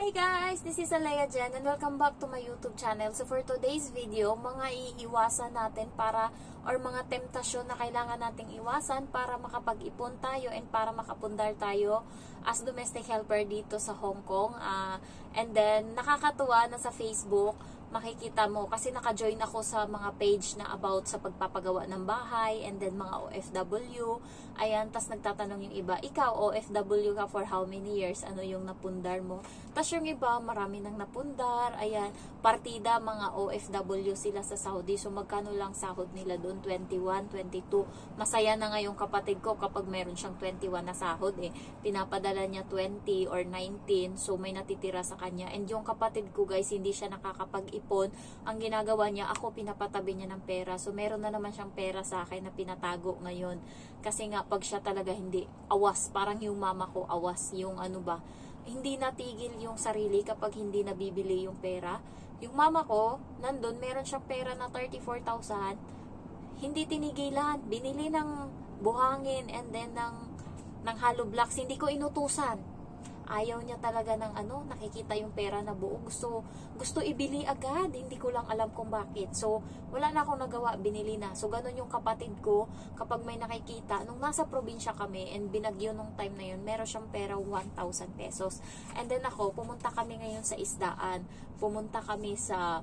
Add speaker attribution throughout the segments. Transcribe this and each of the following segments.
Speaker 1: Hi guys! This is Alea Jen and welcome back to my YouTube channel. So for today's video, mga iiwasan natin para or mga temptasyon na kailangan nating iwasan para makapag-ipon tayo and para makapundar tayo as domestic helper dito sa Hong Kong. And then, nakakatuwa na sa Facebook, makikita mo kasi naka-join ako sa mga page na about sa pagpapagawa ng bahay and then mga OFW. Ayan, tas nagtatanong yung iba, ikaw OFW ka for how many years? Ano yung napundar mo? Tas yung iba, marami nang napundar. Ayan, partida mga OFW sila sa Saudi. So magkano lang sahod nila doon? 21, 22. Masaya na nga yung kapatid ko kapag meron siyang 21 na sahod eh. Pinapadala niya 20 or 19. So may natitira sa kanya. And yung kapatid ko guys, hindi siya nakakapag-ipon. Ang ginagawa niya, ako pinapatabi niya ng pera. So meron na naman siyang pera sa akin na pinatago ngayon. Kasi nga pag siya talaga hindi awas, parang yung mama ko awas, yung ano ba, hindi natigil yung sarili kapag hindi nabibili yung pera. Yung mama ko, nandun, meron siyang pera na 34,000, hindi tinigilan, binili ng buhangin and then ng hollow blocks, hindi ko inutusan. Ayaw niya talaga ng ano, nakikita yung pera na buo. Gusto ibili agad. Hindi ko lang alam kung bakit. So, wala na akong nagawa, binili na. So, ganun yung kapatid ko, kapag may nakikita, nung nasa probinsya kami, and binagyo nung time na yun, meron siyang pera 1,000 pesos. And then ako, pumunta kami ngayon sa isdaan. Pumunta kami sa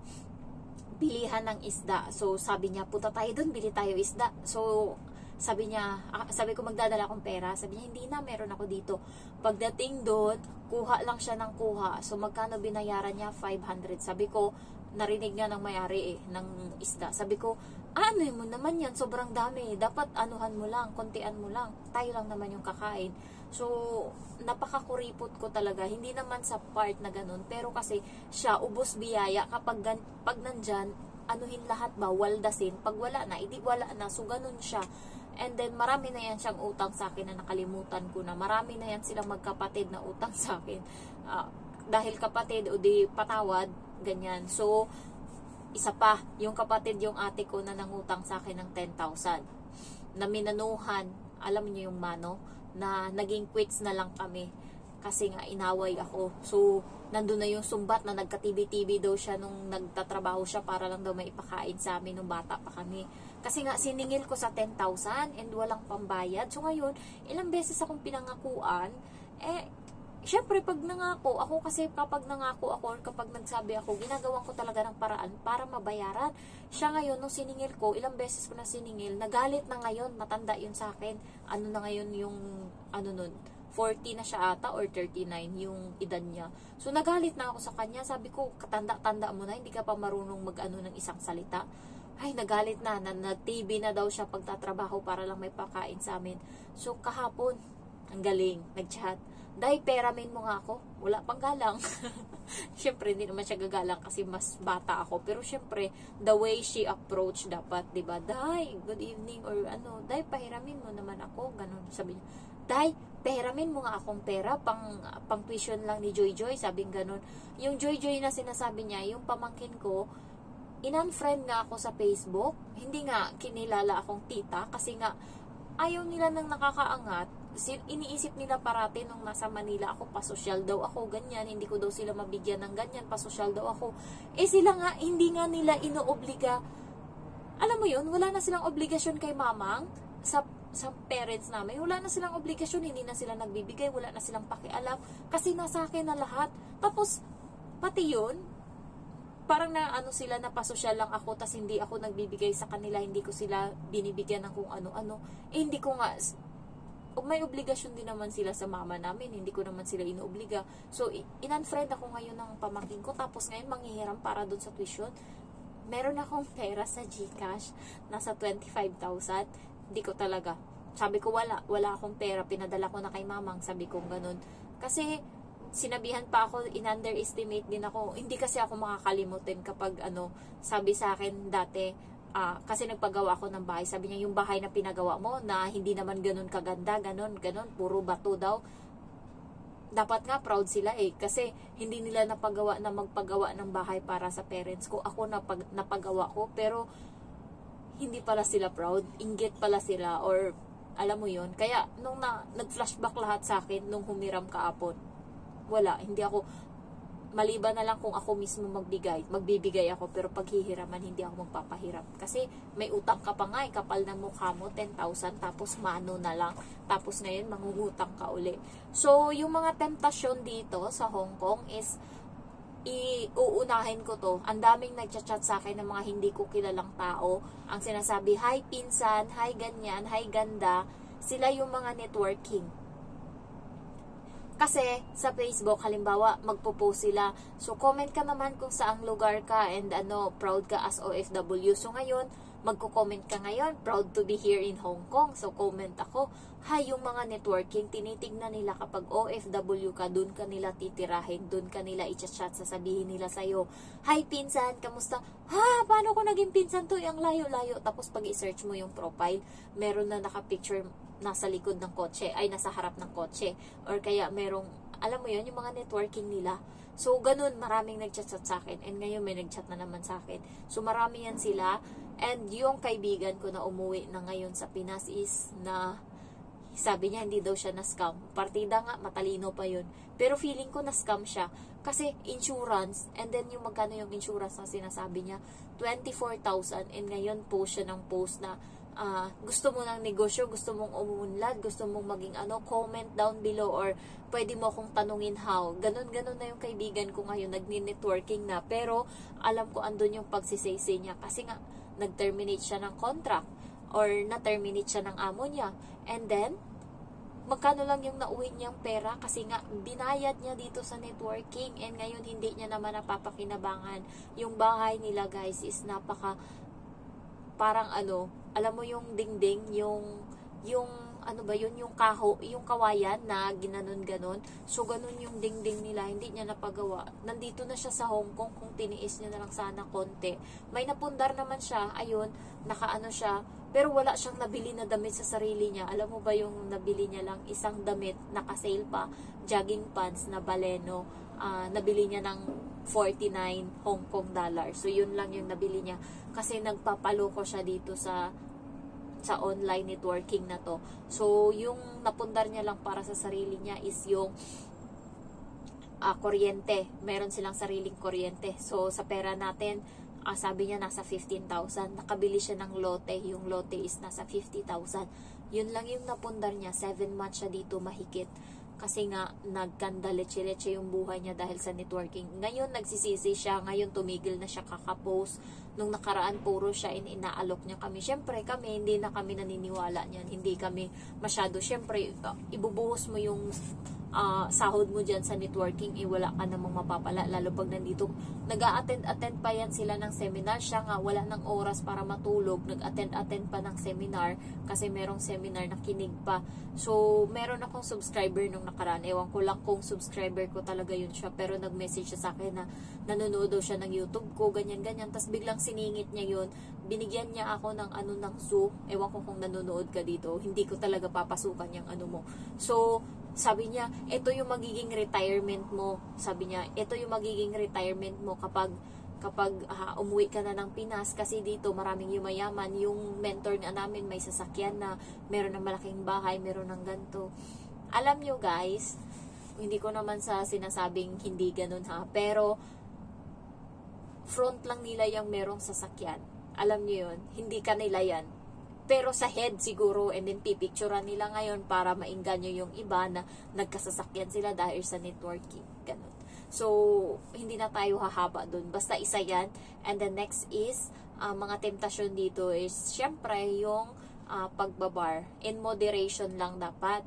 Speaker 1: bilihan ng isda. So, sabi niya, punta tayo dun, bili tayo isda. So, sabi ko magdadala akong pera. Sabi niya, hindi na, meron ako dito. Pagdating doon, kuha lang siya ng kuha. So, magkano binayaran niya? 500. Sabi ko, narinig nga ng may-ari ng isda. Sabi ko, ano mo naman yan? Sobrang dami. Dapat anuhan mo lang, kontian mo lang. Tayo lang naman yung kakain. So, napakakuripot ko talaga. Hindi naman sa part na ganun. Pero kasi, siya, ubos biyaya. Pag nandyan, anuhin lahat ba? Waldasin. Pag wala na, hindi wala na. So, ganun siya. And then, marami na yan siyang utang sa akin na nakalimutan ko na. Marami na yan silang magkapatid na utang sa akin. Dahil kapatid, o di patawad, ganyan. So, isa pa, yung kapatid, yung ate ko na nangutang sa akin ng 10,000. Na minanuhan, alam niyo yung mano, na naging quits na lang kami. Kasi nga, inaway ako. So, nandun na yung sumbat na nagka-TV-TV daw siya nung nagtatrabaho siya para lang daw may ipakain sa amin nung bata pa kami. Kasi nga, siningil ko sa 10,000 and walang pambayad. So, ngayon, ilang beses akong pinangakuan. Syempre, pag nangako, ako kasi kapag nangako ako or kapag nagsabi ako, ginagawan ko talaga ng paraan para mabayaran. Siya ngayon, nung siningil ko, ilang beses ko na siningil, nagalit na ngayon, matanda yun sa akin. Ano na ngayon yung, ano nun, 40 na siya ata or 39 yung edad niya. So, nagalit na ako sa kanya. Sabi ko, katanda-tanda mo na, hindi ka pa marunong mag-ano ng isang salita. Ay, nagalit na. Nag-TV na daw siya pagtatrabaho para lang may pakain sa amin. So, kahapon, ang galing, nag-chat. Dahil peramin mo nga ako. Wala pang galang. Siyempre, hindi naman siya gagalang kasi mas bata ako. Pero siyempre, the way she approach dapat, diba? Day, good evening or ano, Day, pahiramin mo naman ako. Ganun, sabi niya. Day, pahiramin mo nga akong pera, pang tuition lang ni Joy Joy, sabing ganun. Yung Joy Joy na sinasabi niya, yung pamangkin ko, in-unfriend nga ako sa Facebook, hindi nga kinilala akong tita, kasi nga, ayaw nila nang nakakaangat, iniisip nila parati nung nasa Manila ako, pasosyal daw ako, ganyan, hindi ko daw sila mabigyan ng ganyan, pasosyal daw ako. Sila nga, hindi nga nila inoobliga, alam mo yun, wala na silang obligasyon kay mamang, sa parents namin, wala na silang obligasyon, hindi na sila nagbibigay, wala na silang pakialam, kasi nasa akin na lahat. Tapos, pati yun, parang na ano sila, na pasosyal lang ako, tas hindi ako nagbibigay sa kanila, hindi ko sila binibigyan ng kung ano-ano. Hindi ko nga, may obligasyon din naman sila sa mama namin, hindi ko naman sila inoobliga. So, in-unfriend ako ngayon ng pamangkin ko, tapos ngayon manghihiram para dun sa tuition. Meron akong pera sa GCash, nasa 25,000. Hindi ko talaga. Sabi ko wala akong pera, pinadala ko na kay mamang, sabi ko ganun. Kasi sinabihan pa ako, in-underestimate din ako. Hindi kasi ako makakalimutin kapag ano, sabi sa akin dati, kasi nagpagawa ako ng bahay. Sabi niya, yung bahay na pinagawa mo na hindi naman ganun kaganda, ganun, puro bato daw. Dapat nga proud sila kasi hindi nila napagawa na magpagawa ng bahay para sa parents ko. Ako napagawa ko, pero hindi pala sila proud, inggit pala sila, or alam mo yun. Kaya nung nag-flashback lahat sa akin nung humiram kaapon, wala, hindi ako Maliban na lang kung ako mismo magbibigay ako, pero paghihiraman, hindi ako magpapahiram. Kasi may utang ka pa nga, kapal ng mukha mo, 10,000, tapos mano na lang. Tapos ngayon, mangungutang ka uli. So, yung mga temptasyon dito sa Hong Kong is, uunahin ko to. Ang daming nagchat-chat sa akin ng mga hindi ko kilalang tao. Ang sinasabi, hi pinsan, hi ganyan, hi ganda. Sila yung mga networking. Kasi sa Facebook, halimbawa, magpo-post sila. So, comment ka naman kung saang lugar ka and proud ka as OFW. So, ngayon, magko-comment ka ngayon, proud to be here in Hong Kong. So, comment ako. Hay, yung mga networking, tinitignan nila kapag OFW ka, dun ka nila titirahin, dun ka nila i-chat, sasabihin nila sa'yo, hi pinsan, kamusta? Ha, paano ko naging pinsan to? Ang layo-layo. Tapos, pag i-search mo yung profile, meron na nakapicture nasa likod ng kotse, ay nasa harap ng kotse, or kaya merong, alam mo yun, yung mga networking nila. So, ganun, maraming nagchat sa akin, and ngayon may nagchat na naman sa akin. So, marami yan sila, and yung kaibigan ko na umuwi na ngayon sa Pinas is na, sabi niya, hindi daw siya na-scam. Partida nga, matalino pa yun. Pero feeling ko na-scam siya, kasi insurance, and then yung magkano yung insurance na sinasabi niya, 24,000, and ngayon post siya ng post na, gusto mo ng negosyo, gusto mong umunlad, gusto mong maging comment down below, or pwede mo akong tanungin how. Ganon na yung kaibigan ko ngayon, nagni-networking na, pero alam ko andun yung pagsisisi niya, kasi nga, nag-terminate siya ng contract, or na-terminate siya ng amo niya, and then, magkano lang yung nauwi niyang pera, kasi nga, binayad niya dito sa networking, and ngayon, hindi niya naman napapakinabangan. Yung bahay nila, guys, is parang alam mo yung dingding, yung yung kawayan na ginanon-ganon. So, ganun yung dingding nila, hindi niya napagawa. Nandito na siya sa Hong Kong, kung tiniis niya na lang sana konti. May napundar naman siya, ayun, nakaano siya, pero wala siyang nabili na damit sa sarili niya. Alam mo ba yung nabili niya lang? Isang damit, naka-sale pa, jogging pants na Baleno, nabili niya ng 49 Hong Kong dollar. So, yun lang yung nabili niya. Kasi nagpapaloko siya dito sa online networking na to. So, yung napundar niya lang para sa sarili niya is yung kuryente. Meron silang sariling kuryente. So, sa pera natin, sabi niya nasa 15,000. Nakabili siya ng lote. Yung lote is nasa 50,000. Yun lang yung napundar niya. 7 months siya dito mahigit. Kasi nga, nagkanda leche-leche yung buhay niya dahil sa networking. Ngayon, nagsisisi siya. Ngayon, tumigil na siya kakapost. Nung nakaraan, puro siya inaalok niya kami. Siyempre, kami, hindi na kami naniniwala niyan. Hindi kami masyado. Siyempre, ibubuhos mo yung sahod mo dyan sa networking, wala ka namang mapapala. Lalo pag nandito, nag-a-attend pa yan sila ng seminar. Siya nga, wala ng oras para matulog. Nag-attend pa ng seminar kasi merong seminar na kinig pa. So, meron akong subscriber nung nakaraan. Ewan ko lang kung subscriber ko talaga yun siya. Pero nag-message siya sa akin na nanonood daw siya ng YouTube ko, ganyan-ganyan. Tapos biglang siningit niya yun. Binigyan niya ako ng ng Zoom. Ewan ko kung nanonood ka dito. Hindi ko talaga papasukan yung mo. So, sabi niya, ito yung magiging retirement mo. Sabi niya, ito yung magiging retirement mo kapag umuwi ka na ng Pinas, kasi dito maraming yumayaman. Yung mentor nga namin may sasakyan na, meron ng malaking bahay, meron ng ganito. Alam nyo guys, hindi ko naman sa sinasabing hindi ganun ha, pero front lang nila yung merong sasakyan. Alam nyo yun, hindi kanila yan. Pero sa head siguro, and then pipicturean nila ngayon para maingganyo yung iba na nagkasasakyan sila dahil sa networking. Ganun. So, hindi na tayo hahaba dun. Basta isa yan. And the next is, mga temptasyon dito is, syempre, yung pagbabar. In moderation lang dapat.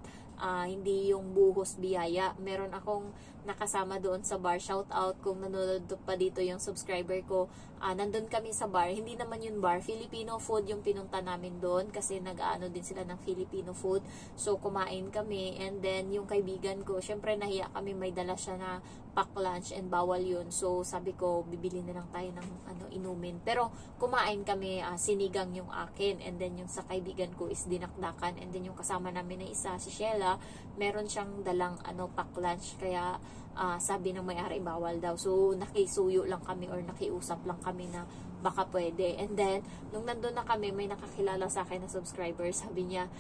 Speaker 1: Hindi yung buhos biyaya. Meron akong nakasama doon sa bar. Shout out kung nanonood pa dito yung subscriber ko. Nandun kami sa bar. Hindi naman yung bar. Filipino food yung pinunta namin doon kasi nag-aano din sila ng Filipino food. So, kumain kami. And then, yung kaibigan ko, syempre nahiya kami, may dala siya na pack lunch and bawal yun. So, sabi ko, bibili na lang tayo ng inumin. Pero, kumain kami, sinigang yung akin. And then, yung sa kaibigan ko is dinakdakan. And then, yung kasama namin na isa, si Sheila, meron siyang dalang pack lunch. Kaya, sabi ng may-ari bawal daw. So, nakisuyo lang kami or nakiusap lang kami na baka pwede. And then, nung nandun na kami, may nakakilala sa akin na subscriber. Sabi niya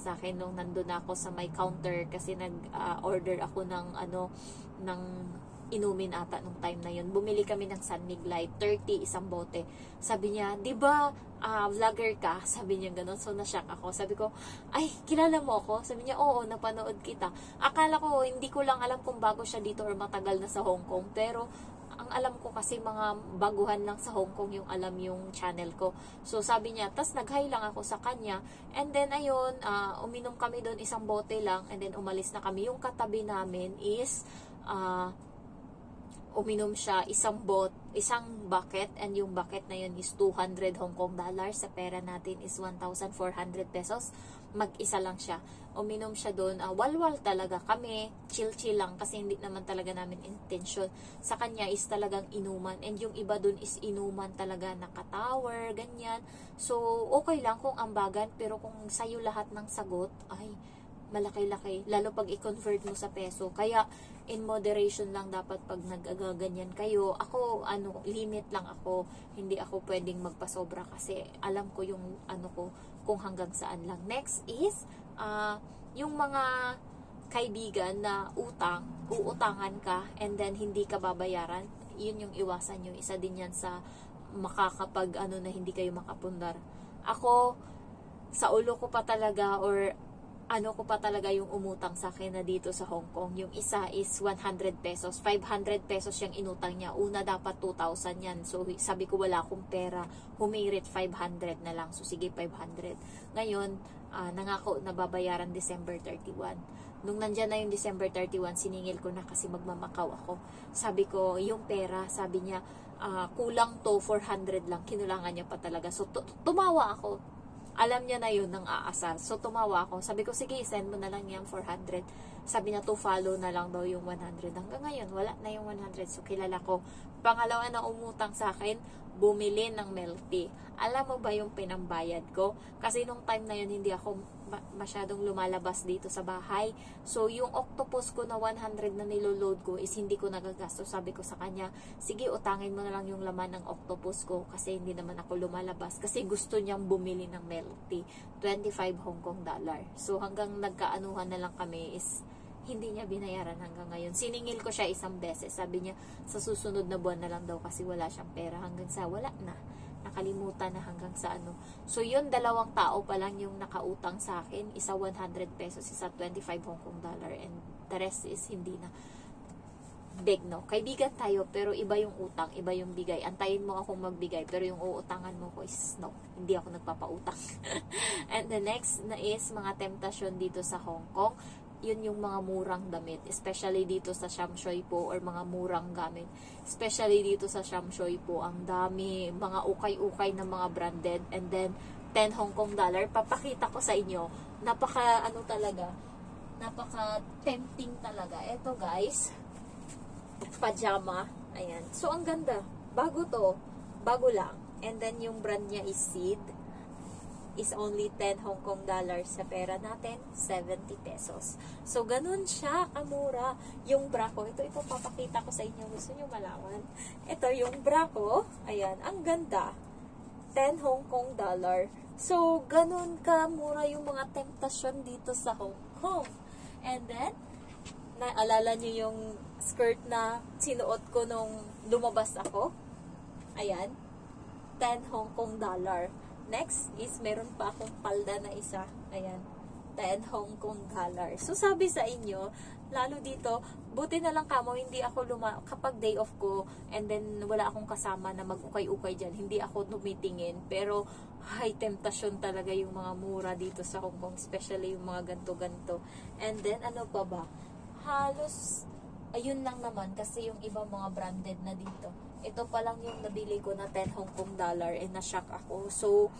Speaker 1: sa akin, nung nandun na ako sa may counter kasi nag-order ako ng inumin ata nung time na yun. Bumili kami ng San Mig Light, 30 isang bote. Sabi niya, di ba vlogger ka? Sabi niya ganun. So, nashock ako. Sabi ko, ay, kilala mo ako? Sabi niya, oo, napanood kita. Akala ko, hindi ko lang alam kung bago siya dito or matagal na sa Hong Kong. Pero, ang alam ko kasi mga baguhan lang sa Hong Kong yung alam yung channel ko. So, sabi niya, tas nag-hi lang ako sa kanya. And then, ayun, uminom kami doon isang bote lang. And then, umalis na kami. Yung katabi namin is, uminom siya isang bucket, and yung bucket na yun is 200 Hong Kong dollars. Sa pera natin is 1,400 pesos. Mag-isa lang siya. Uminom siya doon. Walwal talaga kami. Chill-chill lang kasi hindi naman talaga namin intention. Sa kanya is talagang inuman. And yung iba doon is inuman talaga, naka-tower, ganyan. So, okay lang kung ambagan. Pero kung sa'yo lahat ng sagot, ay, malaki-laki. Lalo pag i-convert mo sa peso. Kaya, in moderation lang dapat pag nag-ganyan kayo. Ako, limit lang ako. Hindi ako pwedeng magpasobra kasi alam ko yung ko, kung hanggang saan lang. Next is, yung mga kaibigan na uutangan ka and then hindi ka babayaran, yun yung iwasan nyo. Isa din yan sa makakapag na hindi kayo makapundar. Ako, sa ulo ko pa talaga or ko pa talaga yung umutang sa akin na dito sa Hong Kong. Yung isa is 100 pesos. 500 pesos yung inutang niya. Una dapat 2,000 yan. So, sabi ko wala akong pera. Humirit 500 na lang. So, sige 500. Ngayon, nangako na babayaran December 31. Nung nandyan na yung December 31, siningil ko na kasi magmamakaw ako. Sabi ko, yung pera, sabi niya, kulang to 400 lang. Kinulangan niya pa talaga. So, tumawa ako. Alam niya na yun ng aasar. So, tumawa ako. Sabi ko, sige, send mo na lang yung 400. Sabi niya, to follow na lang daw yung 100. Hanggang ngayon, wala na yung 100. So, kilala ko. Pangalawa na umutang sa akin, bumili ng milk tea. Alam mo ba yung pinambayad ko? Kasi nung time na yun, hindi ako masyadong lumalabas dito sa bahay. So, yung octopus ko na 100 na niloload ko is hindi ko nagagastos. Sabi ko sa kanya, sige, utangin mo na lang yung laman ng octopus ko kasi hindi naman ako lumalabas. Kasi gusto niyang bumili ng milk tea. 25 Hong Kong dollar. So, hanggang nagkaanuhan na lang kami is hindi niya binayaran hanggang ngayon. Siningil ko siya isang beses. Sabi niya, sa susunod na buwan na lang daw kasi wala siyang pera. Hanggang sa wala na. Nakalimutan na hanggang sa So, yun, dalawang tao pa lang yung nakautang sa akin. Isa 100 pesos, isa 25 Hong Kong dollar. And the rest is hindi na. Big no. Kaibigan tayo, pero iba yung utang, iba yung bigay. Antayin mo akong magbigay, pero yung uutangan mo ko is no. Hindi ako nagpapautang. And the next na is mga temptasyon dito sa Hong Kong. Yun yung mga murang damit, especially dito sa Sham Shui Po or mga murang gamit. Especially dito sa Sham Shui Po, ang dami, mga ukay-ukay na mga branded, and then 10 Hong Kong dollar. Papakita ko sa inyo, napaka tempting talaga. Ito guys, pajama, ayan. So ang ganda, bago to, bago lang. And then yung brand niya is Seed. Is only 10 Hong Kong dollars sa pera natin, 70 pesos. So, ganun siya, kamura. Yung bra ko, ito papakita ko sa inyo. Gusto nyo malaman? Ito yung bra ko. Ayan, ang ganda. 10 Hong Kong dollar. So, ganun kamura yung mga temptasyon dito sa Hong Kong. And then, naalala nyo yung skirt na sinuot ko nung lumabas ako? Ayan, 10 Hong Kong dollar. Next is, meron pa akong palda na isa. Ayan, 10 Hong Kong dollar. So, sabi sa inyo, lalo dito, buti na lang kamo, hindi ako kapag day off ko, and then wala akong kasama na mag-ukay-ukay dyan, hindi ako tumitingin. Pero, high temptation talaga yung mga mura dito sa Hong Kong, especially yung mga ganto-ganto. And then, ano pa ba? Halos, ayun lang naman, kasi yung iba mga branded na dito. Ito pa lang yung nabili ko na 10 Hong Kong dollar and na-shock ako. So,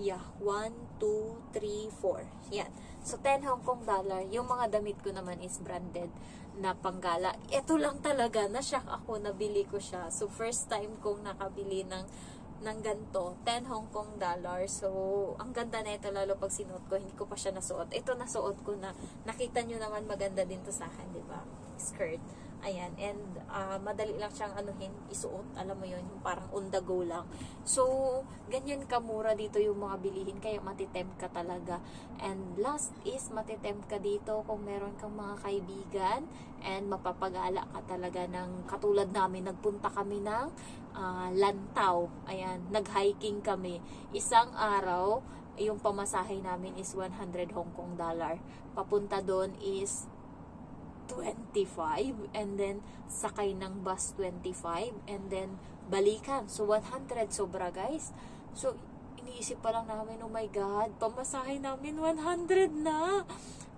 Speaker 1: yeah, 1, 2, 3, 4. Yan. So, 10 Hong Kong dollar. Yung mga damit ko naman is branded na panggala. Ito lang talaga, na-shock ako, nabili ko siya. So, first time kong nakabili ng ganito, 10 Hong Kong dollar. So, ang ganda na ito, lalo pag sinuot ko, hindi ko pa siya nasuot. Ito nasuot ko na, nakita nyo naman maganda din to sa akin, di ba? Skirt. Ayan, and madali lang siyang anuhin, isuot, alam mo yun, yung parang on the go lang. So, ganyan kamura dito yung mga bilihin, kaya matitempt ka talaga. And last is, matitempt ka dito kung meron kang mga kaibigan, and mapapagala ka talaga ng, katulad namin, nagpunta kami ng Lantaw. Ayan, nag-hiking kami. Isang araw, yung pamasahe namin is 100 Hong Kong dollar. Papunta doon is 25, and then sakay ng bus 25, and then balikan. So 100 sobra, guys. So iniisip pa lang namin, oh my God, pamasahe namin 100 na.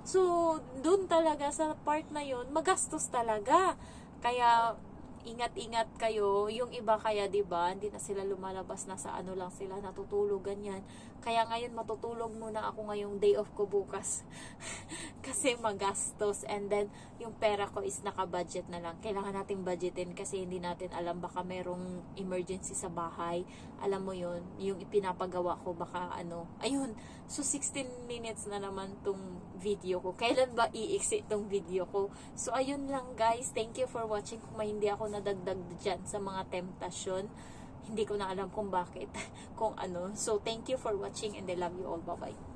Speaker 1: So dun talaga sa part na yun, magastos talaga. Kaya ingat-ingat kayo. Yung iba kaya, 'di ba, hindi na sila lumalabas, na sa ano lang sila natutulog, ganyan. Kaya ngayon matutulog muna ako ngayong day off ko bukas. Kasi magastos, and then yung pera ko is naka-budget na lang. Kailangan nating budgetin kasi hindi natin alam, baka merong emergency sa bahay. Alam mo yun, yung ipinapagawa ko baka ano. Ayun. So 16 minutes na naman tong video ko. Kailan ba i-exit tong video ko? So ayun lang, guys. Thank you for watching. Kung may hindi ako nadagdag dyan sa mga temptasyon, hindi ko na alam kung bakit, kung ano. So thank you for watching, and I love you all. Bye bye.